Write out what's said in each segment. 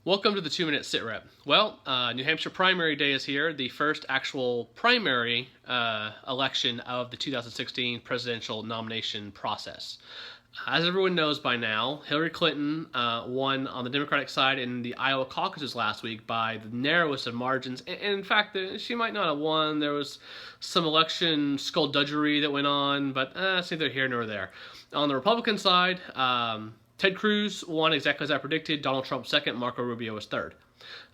Welcome to the 2-Minute Sit Rep. Well, New Hampshire primary day is here, the first actual primary election of the 2016 presidential nomination process. As everyone knows by now, Hillary Clinton won on the Democratic side in the Iowa caucuses last week by the narrowest of margins. And in fact, she might not have won. There was some election skullduggery that went on, but it's neither here nor there. On the Republican side, Ted Cruz won exactly as I predicted. Donald Trump second. Marco Rubio was third.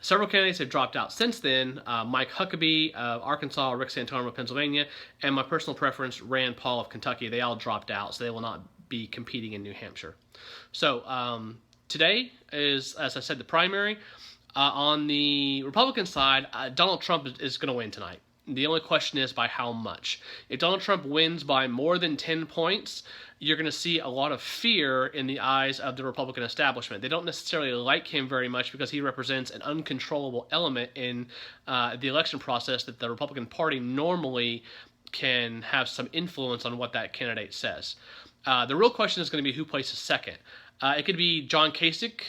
Several candidates have dropped out since then. Mike Huckabee of Arkansas, Rick Santorum of Pennsylvania, and my personal preference, Rand Paul of Kentucky. They all dropped out, so they will not be competing in New Hampshire. So today is, as I said, the primary. On the Republican side, Donald Trump is going to win tonight. The only question is by how much. If Donald Trump wins by more than 10 points, you're going to see a lot of fear in the eyes of the Republican establishment. They don't necessarily like him very much because he represents an uncontrollable element in the election process that the Republican Party normally can have some influence on what that candidate says. The real question is going to be who places second. It could be John Kasich,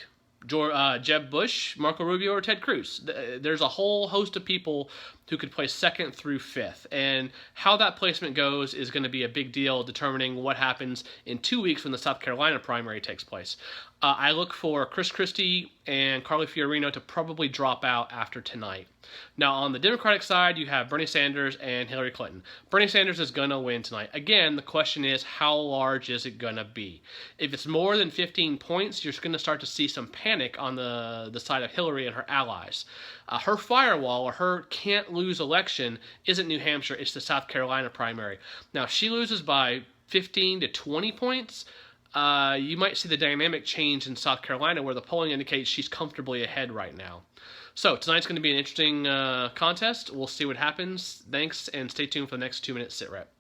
Jeb Bush, Marco Rubio, or Ted Cruz. There's a whole host of people who could place second through fifth. And how that placement goes is going to be a big deal, determining what happens in 2 weeks when the South Carolina primary takes place. I look for Chris Christie and Carly Fiorina to probably drop out after tonight. Now, on the Democratic side, you have Bernie Sanders and Hillary Clinton. Bernie Sanders is going to win tonight. Again, the question is, how large is it going to be? If it's more than 15 points, you're going to start to see some panic on the side of Hillary and her allies. Her firewall, or her can't-lose election, isn't New Hampshire, it's the South Carolina primary. Now, if she loses by 15 to 20 points, you might see the dynamic change in South Carolina where the polling indicates she's comfortably ahead right now. So tonight's going to be an interesting contest. We'll see what happens. Thanks, and stay tuned for the next 2-Minute Sit Rep.